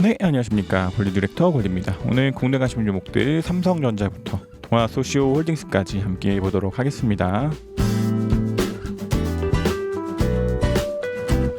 네, 안녕하십니까. 권리 디렉터 권리입니다. 오늘 국내 가심 종목들 삼성전자부터 동아소시오홀딩스까지 함께 해보도록 하겠습니다.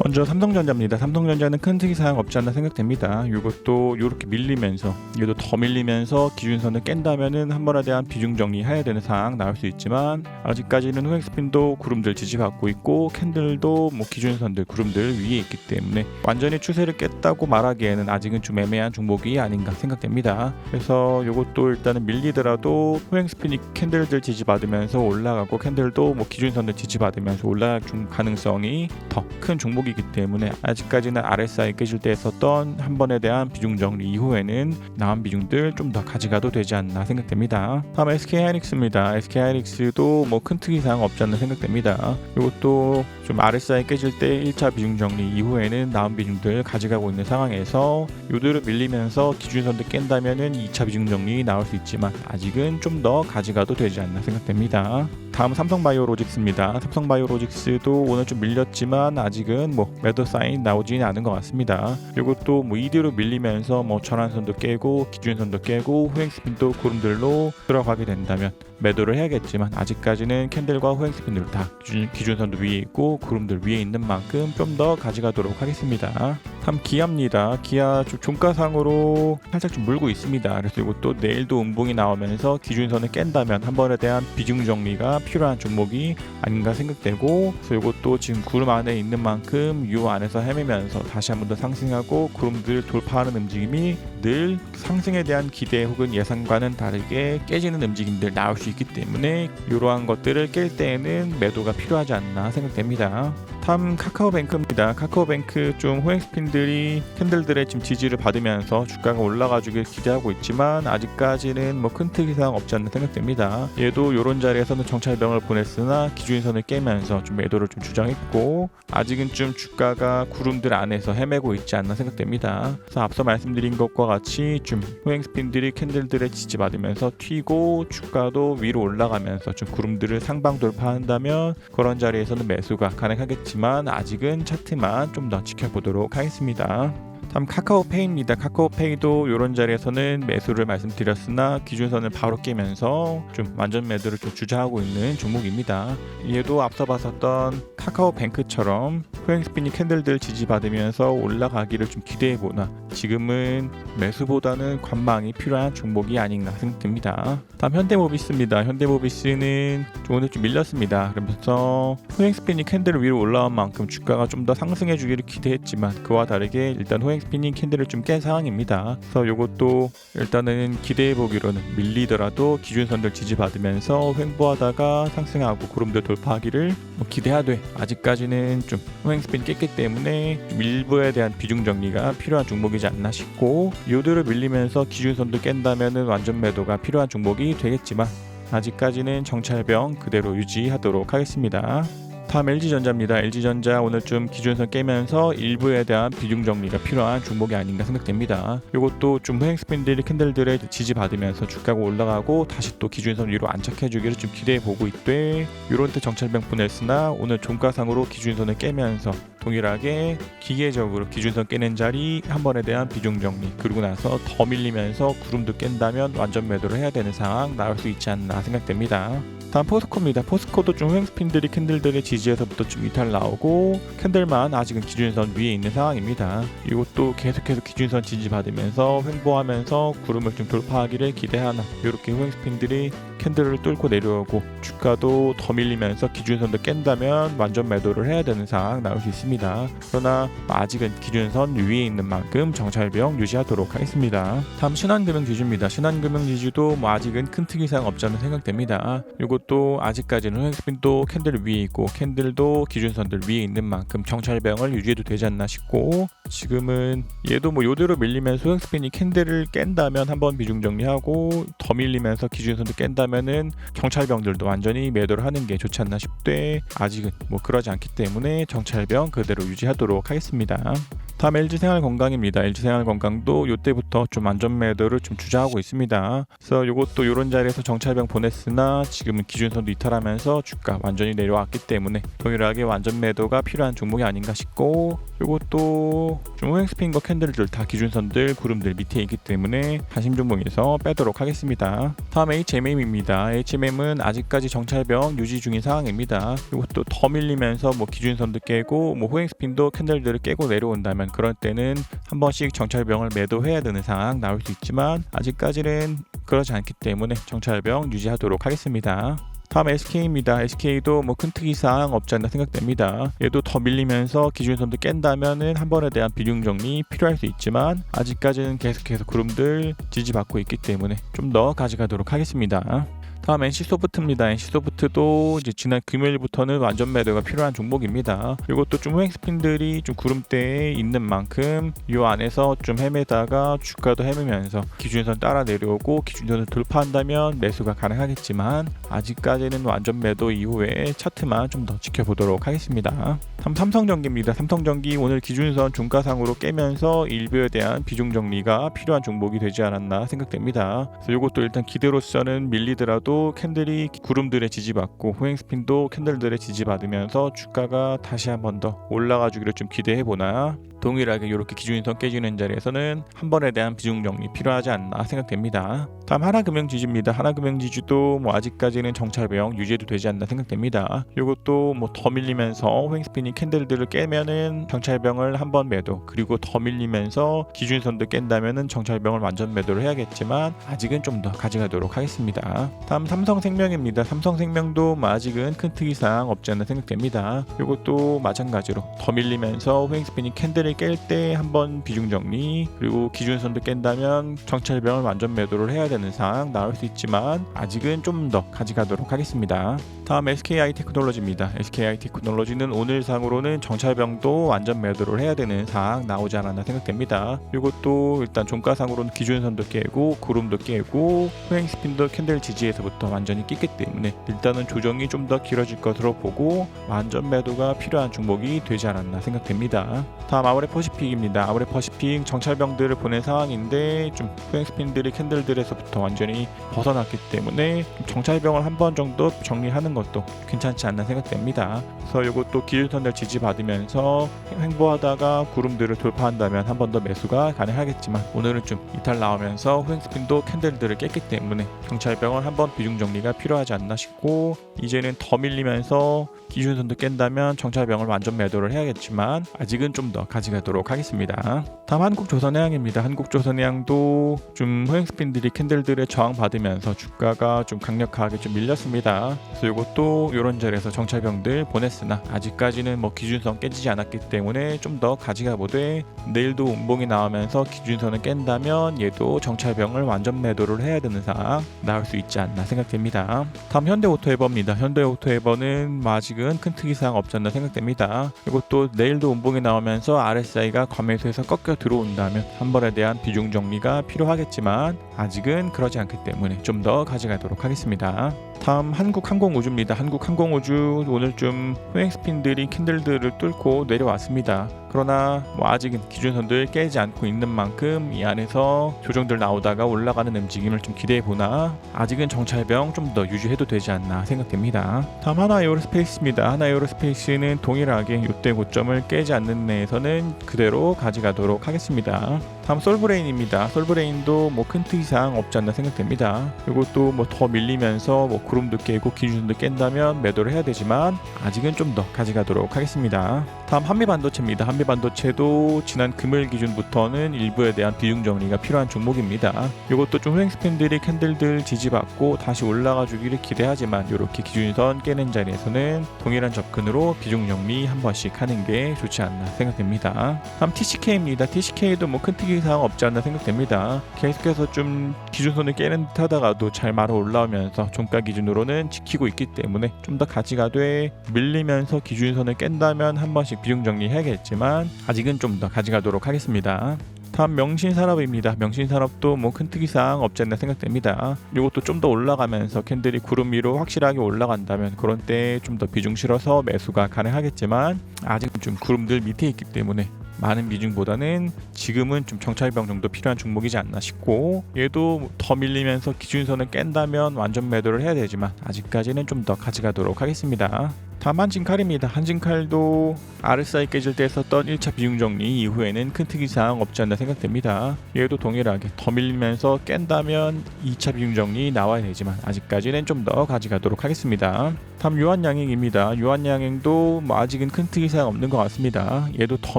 먼저 삼성전자입니다. 삼성전자는 큰 특이사항 없지 않나 생각됩니다. 이것도 이렇게 밀리면서, 얘도 더 밀리면서 기준선을 깬다면은 한 번에 대한 비중 정리해야 되는 사항 나올 수 있지만, 아직까지는 후행스핀도 구름들 지지받고 있고 캔들도 기준선들 구름들 위에 있기 때문에 완전히 추세를 깼다고 말하기에는 아직은 좀 애매한 종목이 아닌가 생각됩니다. 그래서 이것도 일단은 밀리더라도 후행스핀이 캔들들 지지받으면서 올라가고 캔들도 기준선들 지지받으면서 올라갈 가능성이 더 큰 종목이기 때문에 아직까지는 RSI 깨질 때 했었던 한 번에 대한 비중 정리 이후에는 남은 비중들 좀 더 가져가도 되지 않나 생각됩니다. 다음 SK하이닉스입니다. SK하이닉스도 큰 특이사항 없지 않나 생각됩니다. 이것도 좀 RSI 깨질 때 1차 비중 정리 이후에는 남은 비중들 가져가고 있는 상황에서 요대로 밀리면서 기준선들 깬다면은 2차 비중 정리 나올 수 있지만 아직은 좀 더 가져가도 되지 않나 생각됩니다. 다음 삼성바이오로직스입니다. 삼성바이오로직스도 오늘 좀 밀렸지만 아직은 매도 사인 나오지는 않은 것 같습니다. 이것도 이대로 밀리면서 전환선도 깨고 기준선도 깨고 후행스핀도 구름들로 들어가게 된다면 매도를 해야겠지만 아직까지는 캔들과 후행스핀들 다 기준선도 위에 있고 구름들 위에 있는 만큼 좀 더 가져가도록 하겠습니다. 다음 기아입니다. 기아 좀 종가상으로 살짝 좀 물고 있습니다. 그래서 이것도 내일도 음봉이 나오면서 기준선을 깬다면 한 번에 대한 비중 정리가 필요한 종목이 아닌가 생각되고, 그래서 이것도 지금 구름 안에 있는 만큼 이 안에서 헤매면서 다시 한 번 더 상승하고 구름들 돌파하는 움직임이 늘 상승에 대한 기대 혹은 예상과는 다르게 깨지는 움직임들 나올 수 있기 때문에 이러한 것들을 깰 때에는 매도가 필요하지 않나 생각됩니다. 다음 카카오뱅크입니다. 카카오뱅크 좀 후행스핀들이 캔들들의 지금 지지를 받으면서 주가가 올라가주길 기대하고 있지만 아직까지는 큰 특이사항 없지 않나 생각됩니다. 얘도 이런 자리에서는 정찰병을 보냈으나 기준선을 깨면서 좀 매도를 좀 주장했고 아직은 좀 주가가 구름들 안에서 헤매고 있지 않나 생각됩니다. 그래서 앞서 말씀드린 것과 같이 좀 후행스핀들이 캔들들의 지지받으면서 튀고 주가도 위로 올라가면서 좀 구름들을 상방 돌파한다면 그런 자리에서는 매수가 가능하겠지만 아직은 차트만 좀 더 지켜보도록 하겠습니다. 다음 카카오페이입니다. 카카오페이도 이런 자리에서는 매수를 말씀드렸으나 기준선을 바로 깨면서 좀 완전 매도를 좀 주저하고 있는 종목입니다. 얘도 앞서 봤었던 카카오뱅크처럼 후행스핀이 캔들들 지지받으면서 올라가기를 좀 기대해보나 지금은 매수보다는 관망이 필요한 종목이 아닌가 생각됩니다. 다음 현대모비스입니다. 현대모비스는 오늘 좀 밀렸습니다. 그러면서 후행스핀이 캔들 위로 올라온 만큼 주가가 좀 더 상승해주기를 기대했지만 그와 다르게 일단 후행스핀이 캔들을 좀 깬 상황입니다. 그래서 이것도 일단은 기대해보기로는 밀리더라도 기준선들 지지받으면서 횡보하다가 상승하고 구름들 돌파하기를 기대하되 아직까지는 좀 후행스핀 깼기 때문에 좀 일부에 대한 비중 정리가 필요한 종목이지 않나 싶고 요대로 밀리면서 기준선도 깬다면은 완전 매도가 필요한 종목이 되겠지만 아직까지는 정찰병 그대로 유지하도록 하겠습니다. 다음 LG전자입니다. LG전자 오늘 좀 기준선 깨면서 일부에 대한 비중 정리가 필요한 종목이 아닌가 생각됩니다. 이것도 좀 후행스핀들이 캔들들의 지지받으면서 주가가 올라가고 다시 또 기준선 위로 안착해주기를 좀 기대해보고 있되 이런 때 정찰병 보냈으나 오늘 종가상으로 기준선을 깨면서 동일하게 기계적으로 기준선 깨는 자리 한 번에 대한 비중 정리 그리고 나서 더 밀리면서 구름도 깬다면 완전 매도를 해야 되는 상황 나올 수 있지 않나 생각됩니다. 다음 포스코입니다. 포스코도 좀 후행스핀들이 캔들들의 지지에서부터 좀 이탈 나오고 캔들만 아직은 기준선 위에 있는 상황입니다. 이것도 계속해서 기준선 지지받으면서 횡보하면서 구름을 좀 돌파하기를 기대하나 이렇게 후행스핀들이 캔들을 뚫고 내려오고 주가도 더 밀리면서 기준선도 깬다면 완전 매도를 해야 되는 상황 나올 수 있습니다. 그러나 아직은 기준선 위에 있는 만큼 정찰병 유지하도록 하겠습니다. 다음 신한금융지주입니다. 신한금융지주도 아직은 큰 특이사항 없지 않나 생각됩니다. 이것도 아직까지는 후행스핀도 캔들 위에 있고 캔들도 기준선들 위에 있는 만큼 정찰병을 유지해도 되지 않나 싶고 지금은 얘도 요대로 밀리면서 후행스핀이 캔들을 깬다면 한번 비중 정리하고 더 밀리면서 기준선도 깬다면은 정찰병들도 완전히 매도를 하는 게 좋지 않나 싶되 아직은 그러지 않기 때문에 정찰병 그대로 유지하도록 하겠습니다. 다음 LG생활건강입니다. LG생활건강도 이때부터 좀 안전 매도를 좀 주저하고 있습니다. 그래서 이것도 이런 자리에서 정찰병 보냈으나 지금은 기준선도 이탈하면서 주가 완전히 내려왔기 때문에 동일하게 완전 매도가 필요한 종목이 아닌가 싶고, 이것도 좀 호행 스핀과 캔들들 다 기준선들 구름들 밑에 있기 때문에 관심 종목에서 빼도록 하겠습니다. 다음 HMM입니다. HMM은 아직까지 정찰병 유지 중인 상황입니다. 이것도 더 밀리면서 기준선도 깨고 호행 스핀도 캔들들을 깨고 내려온다면 그럴 때는 한 번씩 정찰병을 매도해야 되는 상황 나올 수 있지만 아직까지는 그러지 않기 때문에 정찰병 유지하도록 하겠습니다. 다음 SK입니다. SK도 큰 특이사항 없지 않나 생각됩니다. 얘도 더 밀리면서 기준선도 깬다면은 한 번에 대한 비중 정리 필요할 수 있지만 아직까지는 계속해서 구름들 지지받고 있기 때문에 좀 더 가져가도록 하겠습니다. 다음 NC소프트입니다. NC소프트도 이제 지난 금요일부터는 완전 매도가 필요한 종목입니다. 이것도 좀 호행 스핀들이 좀 구름대에 있는 만큼 이 안에서 좀 헤매다가 주가도 헤매면서 기준선 따라 내려오고 기준선을 돌파한다면 매수가 가능하겠지만 아직까지는 완전 매도 이후에 차트만 좀 더 지켜보도록 하겠습니다. 다음 삼성전기입니다. 삼성전기 오늘 기준선 종가상으로 깨면서 일부에 대한 비중 정리가 필요한 종목이 되지 않았나 생각됩니다. 그래서 이것도 일단 기대로서는 밀리더라도 캔들이 구름들의 지지받고 호행 스핀도 캔들들의 지지받으면서 주가가 다시 한 번 더 올라가 주기를 좀 기대해보나, 동일하게 이렇게 기준선 깨지는 자리에서는 한 번에 대한 비중 정리 필요하지 않나 생각됩니다. 다음 하나금융지주입니다. 하나금융지주도 아직까지는 정찰병 유지해도 되지 않나 생각됩니다. 이것도 더 밀리면서 호행 스핀이 캔들들을 깨면은 정찰병을 한 번 매도, 그리고 더 밀리면서 기준선도 깬다면은 정찰병을 완전 매도를 해야겠지만 아직은 좀 더 가져가도록 하겠습니다. 다음 삼성생명입니다. 삼성생명도 아직은 큰 특이사항 없지 않나 생각됩니다. 이것도 마찬가지로 더 밀리면서 호행 스핀이 캔들을 깰 때 한번 비중 정리, 그리고 기준선도 깬다면 정찰병을 완전 매도를 해야 되는 상황 나올 수 있지만 아직은 좀 더 가져가도록 하겠습니다. 다음 SKI테크놀로지입니다. SKI테크놀로지는 오늘 상으로는 정찰병도 완전 매도를 해야 되는 상황 나오지 않았나 생각됩니다. 이것도 일단 종가상으로는 기준선도 깨고 구름도 깨고 호행 스핀도 캔들 지지에서부터 완전히 깼기 때문에 일단은 조정이 좀 더 길어질 것으로 보고 완전 매도가 필요한 종목이 되지 않았나 생각됩니다. 다음 아모레퍼시픽입니다. 아모레퍼시픽 정찰병들을 보낸 상황인데 좀 호행 스핀들이 캔들들에서부터 완전히 벗어났기 때문에 정찰병을 한 번 정도 정리하는 것도 괜찮지 않나 생각됩니다. 그래서 이것도 기준선들 지지받으면서 횡보하다가 구름들을 돌파한다면 한 번 더 매수가 가능하겠지만 오늘은 좀 이탈 나오면서 호행 스핀도 캔들들을 깼기 때문에 정찰병을 한 번 비중 정리가 필요하지 않나 싶고, 이제는 더 밀리면서 기준선도 깬다면 정찰병을 완전 매도를 해야겠지만 아직은 좀 더 가져가도록 하겠습니다. 다음 한국조선해양입니다. 한국조선해양도 좀 호행 스핀들이 캔들들의 저항 받으면서 주가가 좀 강력하게 좀 밀렸습니다. 그래서 이것도 이런 자리에서 정찰병들 보냈으나 아직까지는 기준선 깨지지 않았기 때문에 좀 더 가져가 보되, 내일도 운봉이 나오면서 기준선을 깬다면 얘도 정찰병을 완전 매도를 해야 되는 상황 나올 수 있지 않나 생각됩니다. 다음 현대오토에버입니다. 현대오토에버는 아직은 큰 특이사항 없지 않나 생각됩니다. 이것도 내일도 운봉이 나오면서 RSI가 과매수에서 꺾여 들어온다면 한 번에 대한 비중 정리가 필요하겠지만 아직은 그러지 않기 때문에 좀 더 가져가도록 하겠습니다. 다음 한국항공우주입니다. 한국항공우주 오늘 좀 호행 스핀들이 캔들들을 뚫고 내려왔습니다. 그러나 아직은 기준선들 깨지 않고 있는 만큼 이 안에서 조정들 나오다가 올라가는 움직임을 좀 기대해보나 아직은 정찰병 좀 더 유지해도 되지 않나 생각됩니다. 다음 하나에어로스페이스입니다. 하나에어로스페이스는 동일하게 이때 고점을 깨지 않는 내에서는 그대로 가져가도록 하겠습니다. 다음 솔브레인입니다. 솔브레인도 큰 특이사항 없지 않나 생각됩니다. 이것도 더 밀리면서 구름도 깨고 기준선도 깬다면 매도를 해야 되지만 아직은 좀 더 가져가도록 하겠습니다. 다음 한미반도체입니다. 한미반도체도 지난 금요일 기준부터는 일부에 대한 비중 정리가 필요한 종목입니다. 이것도 좀 호행 스핀들이 캔들들 지지받고 다시 올라가 주기를 기대하지만 이렇게 기준선 깨는 자리에서는 동일한 접근으로 비중 정리 한 번씩 하는 게 좋지 않나 생각됩니다. 다음 TCK입니다. TCK도 큰 특이사항 없지 않나 생각됩니다. 계속해서 좀 기준선을 깨는 듯 하다가도 잘 말아 올라오면서 종가 기준으로는 지키고 있기 때문에 좀 더 가져가되, 밀리면서 기준선을 깬다면 한 번씩 비중 정리해야겠지만 아직은 좀 더 가져가도록 하겠습니다. 다음 명신산업입니다. 명신산업도 뭐 큰 특이사항 없지 않나 생각됩니다. 이것도 좀 더 올라가면서 캔들이 구름 위로 확실하게 올라간다면 그런 때 좀 더 비중 실어서 매수가 가능하겠지만 아직은 좀 구름들 밑에 있기 때문에 많은 비중보다는 지금은 좀 정찰병 정도 필요한 종목이지 않나 싶고, 얘도 더 밀리면서 기준선을 깬다면 완전 매도를 해야 되지만 아직까지는 좀 더 가져가도록 하겠습니다. 다음 한진칼입니다. 한진칼도 RSI 깨질 때 했었던 1차 비중 정리 이후에는 큰 특이사항 없지 않나 생각됩니다. 얘도 동일하게 더 밀리면서 깬다면 2차 비중 정리 나와야 되지만 아직까지는 좀 더 가져가도록 하겠습니다. 다음 유한양행입니다. 유한양행도 뭐 아직은 큰 특이사항 없는 것 같습니다. 얘도 더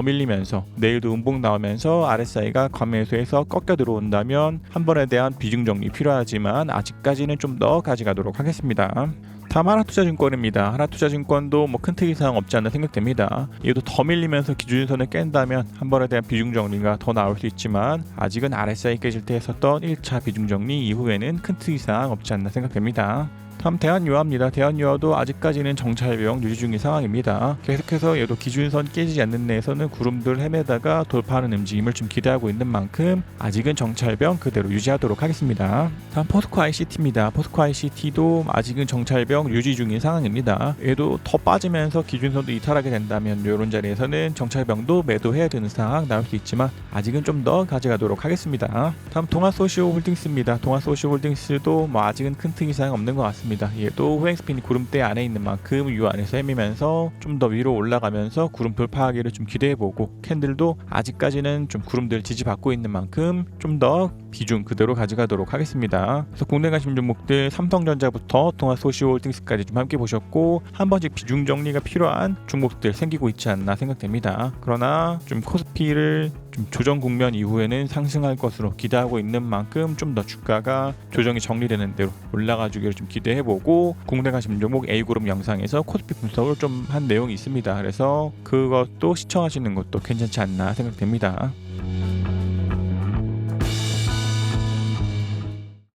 밀리면서 내일도 음봉 나오면서 RSI가 과매수에서 꺾여 들어온다면 한 번에 대한 비중 정리 필요하지만 아직까지는 좀 더 가져가도록 하겠습니다. 다음 하나투자증권입니다. 하나투자증권도 뭐 큰 특이사항 없지 않나 생각됩니다. 얘도 더 밀리면서 기준선을 깬다면 한 번에 대한 비중 정리가 더 나올 수 있지만 아직은 RSI 깨질 때 했었던 1차 비중 정리 이후에는 큰 특이사항 없지 않나 생각됩니다. 다음 대한유화입니다. 대한유화도 아직까지는 정찰병 유지 중인 상황입니다. 계속해서 얘도 기준선 깨지지 않는 데에서는 구름들 헤매다가 돌파하는 움직임을 좀 기대하고 있는 만큼 아직은 정찰병 그대로 유지하도록 하겠습니다. 다음 포스코 ICT입니다. 포스코 ICT도 아직은 정찰병 유지 중인 상황입니다. 얘도 더 빠지면서 기준선도 이탈하게 된다면 이런 자리에서는 정찰병도 매도해야 되는 상황 나올 수 있지만 아직은 좀 더 가져가도록 하겠습니다. 다음 동아소시오홀딩스입니다. 동아소시오홀딩스도 뭐 아직은 큰 특이사항 없는 것 같습니다. 얘도 후행스핀이 구름대 안에 있는 만큼 유 안에서 헤매면서 좀 더 위로 올라가면서 구름 돌파하기를 좀 기대해보고, 캔들도 아직까지는 좀 구름들 지지받고 있는 만큼 좀 더 비중 그대로 가져가도록 하겠습니다. 그래서 국내 관심 종목들 삼성전자부터 동아소시오홀딩스까지 좀 함께 보셨고, 한 번씩 비중 정리가 필요한 종목들 생기고 있지 않나 생각됩니다. 그러나 좀 코스피를 좀 조정 국면 이후에는 상승할 것으로 기대하고 있는 만큼 좀 더 주가가 조정이 정리되는 대로 올라가 주기를 좀 기대해보고, 국내 관심 종목 A그룹 영상에서 코스피 분석을 좀 한 내용이 있습니다. 그래서 그것도 시청하시는 것도 괜찮지 않나 생각됩니다.